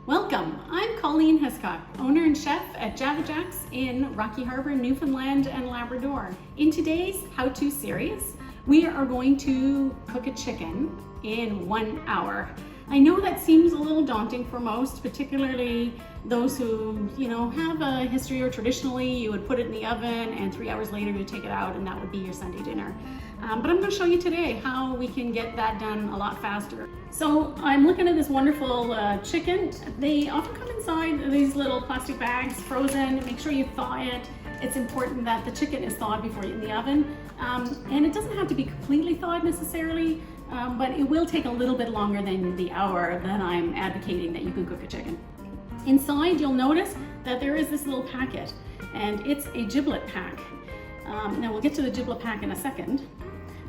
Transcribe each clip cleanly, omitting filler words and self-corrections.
Welcome, I'm Colleen Hiscock, owner and chef at Java Jack's in Rocky Harbor, Newfoundland and Labrador. In today's how-to series, we are going to cook a chicken in 1 hour. I know that seems a little daunting for most, particularly those who, have a history or traditionally you would put it in the oven and 3 hours later you take it out and that would be your Sunday dinner. But I'm going to show you today how we can get that done a lot faster. So I'm looking at this wonderful chicken. They often come inside these little plastic bags, frozen. Make sure you thaw it. It's important that the chicken is thawed before you in the oven. And it doesn't have to be completely thawed necessarily, but it will take a little bit longer than the hour that I'm advocating that you can cook a chicken. Inside, you'll notice that there is this little packet, and it's a giblet pack. Now we'll get to the giblet pack in a second,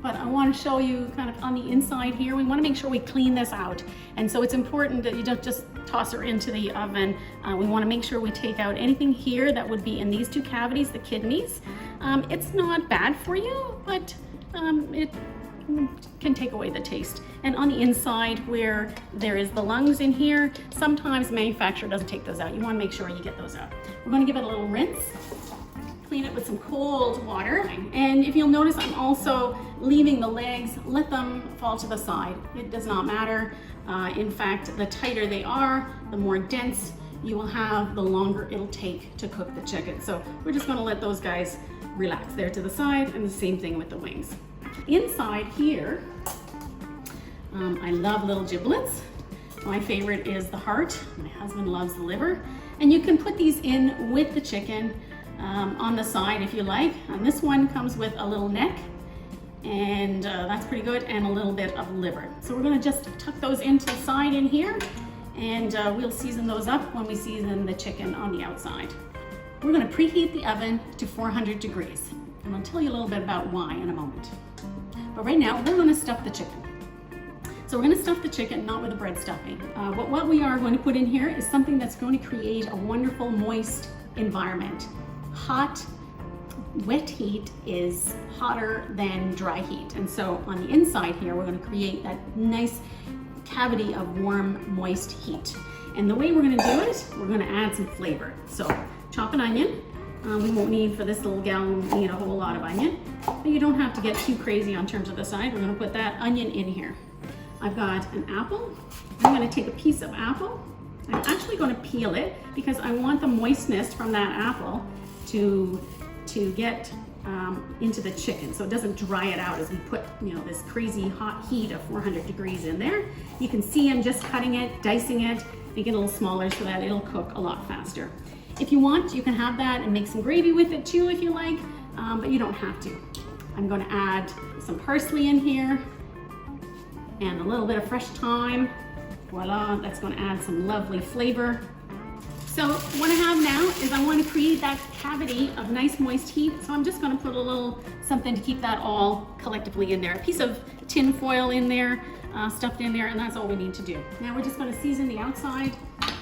but I want to show you kind of on the inside here. We want to make sure we clean this out, and so it's important that you don't just toss her into the oven. We want to make sure we take out anything here that would be in these two cavities, the kidneys. It's not bad for you, but it can take away the taste. And on the inside where there is the lungs in here, sometimes manufacturer doesn't take those out. You want to make sure you get those out. We're going to give it a little rinse. Clean it with some cold water. And if you'll notice, I'm also leaving the legs, let them fall to the side. It does not matter. In fact, the tighter they are, the more dense you will have, the longer it'll take to cook the chicken. So we're just going to let those guys relax there to the side, and the same thing with the wings. Inside here, I love little giblets. My favorite is the heart. My husband loves the liver. And you can put these in with the chicken on the side if you like. And this one comes with a little neck, and that's pretty good, and a little bit of liver. So we're gonna just tuck those into the side in here, and we'll season those up when we season the chicken on the outside. We're gonna preheat the oven to 400 degrees. And I'll tell you a little bit about why in a moment. But right now, we're gonna stuff the chicken. So we're gonna stuff the chicken, not with a bread stuffing. But what we are going to put in here is something that's going to create a wonderful, moist environment. Hot, wet heat is hotter than dry heat. And so on the inside here, we're gonna create that nice cavity of warm, moist heat. And the way we're gonna do it, we're gonna add some flavor. So chop an onion. We won't need for this little gal, a whole lot of onion, but you don't have to get too crazy on terms of the side. We're gonna put that onion in here. I've got an apple. I'm gonna take a piece of apple. I'm actually gonna peel it because I want the moistness from that apple to get into the chicken, so it doesn't dry it out as we put this crazy hot heat of 400 degrees in there. You can see I'm just cutting it, dicing it, make it a little smaller so that it'll cook a lot faster. If you want, you can have that and make some gravy with it too if you like, but you don't have to. I'm going to add some parsley in here and a little bit of fresh thyme. Voila, that's going to add some lovely flavor. So what I have now is I want to create that cavity of nice moist heat, so I'm just going to put a little something to keep that all collectively in there. A piece of tin foil in there, stuffed in there, and that's all we need to do. Now we're just going to season the outside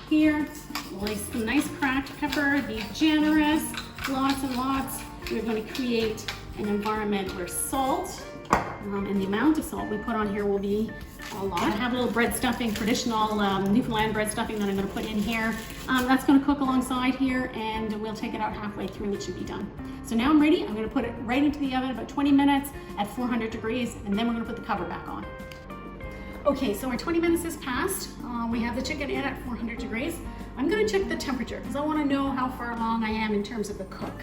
here. Like some nice cracked pepper, be generous, lots and lots. We're going to create an environment where salt, and the amount of salt we put on here will be a lot. I have a little bread stuffing, traditional Newfoundland bread stuffing that I'm going to put in here. That's going to cook alongside here, and we'll take it out halfway through. It should be done. So now I'm ready. I'm going to put it right into the oven about 20 minutes at 400 degrees, and then we're going to put the cover back on. Okay, so our 20 minutes has passed. We have the chicken in at 400 degrees. I'm going to check the temperature because I want to know how far along I am in terms of the cook.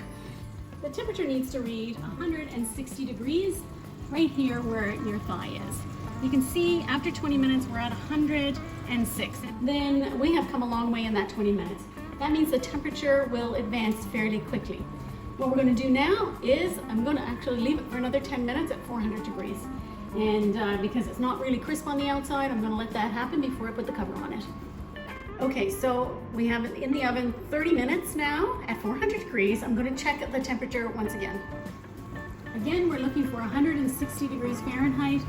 The temperature needs to read 160 degrees right here where your thigh is. You can see after 20 minutes we're at 106. Then we have come a long way in that 20 minutes. That means the temperature will advance fairly quickly. What we're going to do now is I'm going to actually leave it for another 10 minutes at 400 degrees. And because it's not really crisp on the outside, I'm going to let that happen before I put the cover on it. Okay, so we have it in the oven 30 minutes now at 400 degrees. I'm going to check the temperature once again. Again, we're looking for 160 degrees Fahrenheit.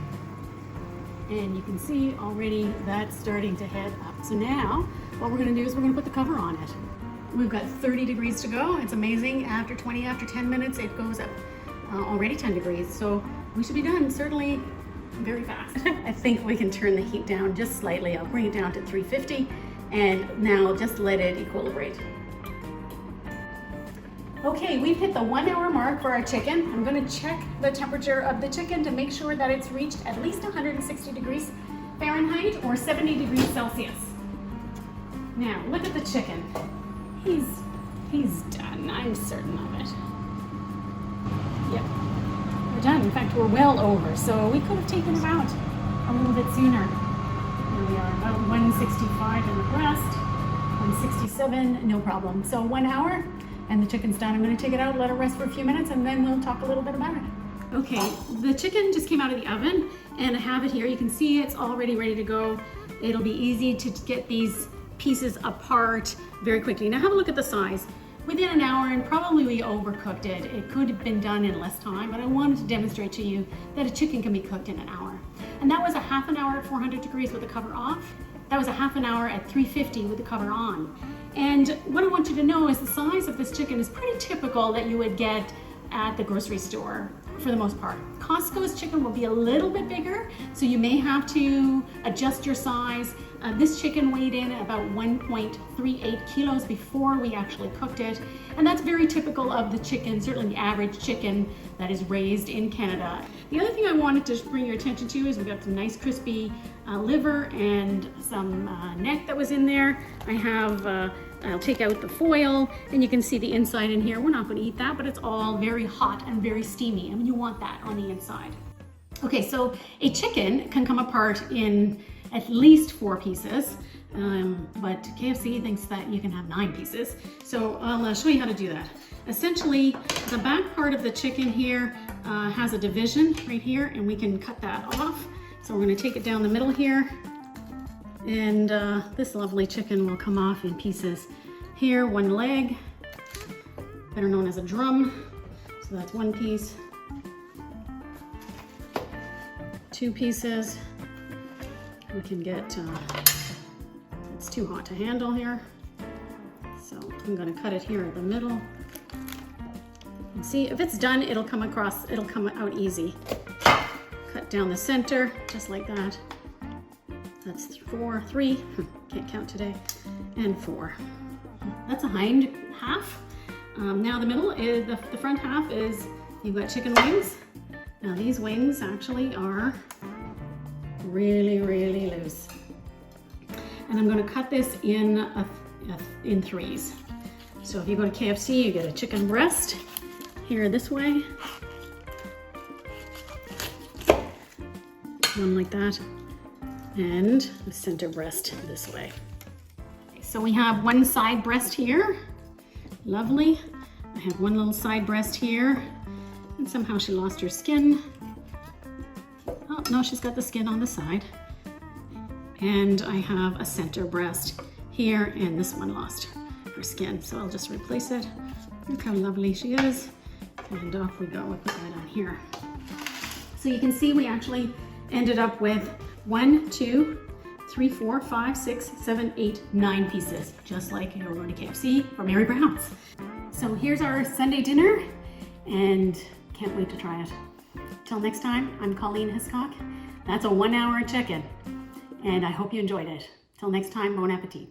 And you can see already that's starting to head up. So now what we're going to do is we're going to put the cover on it. We've got 30 degrees to go. It's amazing. After 10 minutes, it goes up already 10 degrees. So we should be done certainly very fast. I think we can turn the heat down just slightly. I'll bring it down to 350 And now just let it equilibrate. Okay, we've hit the 1 hour mark for our chicken. I'm gonna check the temperature of the chicken to make sure that it's reached at least 160 degrees Fahrenheit or 70 degrees Celsius. Now, look at the chicken. He's done, I'm certain of it. Yep, we're done. In fact, we're well over, so we could have taken him out a little bit sooner. Here we are, about 165 in the breast, 167, no problem. So 1 hour, and the chicken's done. I'm gonna take it out, let it rest for a few minutes, and then we'll talk a little bit about it. Okay, the chicken just came out of the oven, and I have it here. You can see it's already ready to go. It'll be easy to get these pieces apart very quickly. Now have a look at the size. Within an hour, and probably we overcooked it. It could have been done in less time, but I wanted to demonstrate to you that a chicken can be cooked in an hour. And that was a half an hour at 400 degrees with the cover off. That was a half an hour at 350 with the cover on. And what I want you to know is the size of this chicken is pretty typical that you would get at the grocery store for the most part. Costco's chicken will be a little bit bigger, so you may have to adjust your size. This chicken weighed in about 1.38 kilos before we actually cooked it, and that's very typical of the chicken, certainly the average chicken that is raised in Canada. The other thing I wanted to bring your attention to is we got some nice crispy liver and some neck that was in there. I have I'll take out the foil and you can see the inside in here. We're not going to eat that, but it's all very hot and very steamy. I mean, you want that on the inside. Okay, so a chicken can come apart in at least 4 pieces, but KFC thinks that you can have 9 pieces. So I'll show you how to do that. Essentially, the back part of the chicken here has a division right here, and we can cut that off. So we're going to take it down the middle here, and this lovely chicken will come off in pieces. Here, one leg, better known as a drum. So that's 1 piece, 2 pieces. We can get, it's too hot to handle here. So I'm going to cut it here at the middle. And see, if it's done, it'll come across, it'll come out easy. Cut down the center, just like that. That's 3, can't count today, and 4. That's a hind half. Now the middle is, the front half is, you've got chicken wings. Now these wings actually are really, really loose. And I'm gonna cut this in 3s. So if you go to KFC, you get a chicken breast here this way. One like that, and the center breast this way. So we have one side breast here, lovely. I have one little side breast here, and somehow she lost her skin. Oh no, she's got the skin on the side. And I have a center breast here, and this one lost her skin. So I'll just replace it. Look how lovely she is. And off we go, we put that on here. So you can see we actually ended up with 1, 2, 3, 4, 5, 6, 7, 8, 9 pieces, just like you were going to KFC or Mary Brown's. So here's our Sunday dinner, and can't wait to try it. Till next time, I'm Colleen Hiscock. That's a 1 hour chicken, and I hope you enjoyed it. Till next time, bon appetit.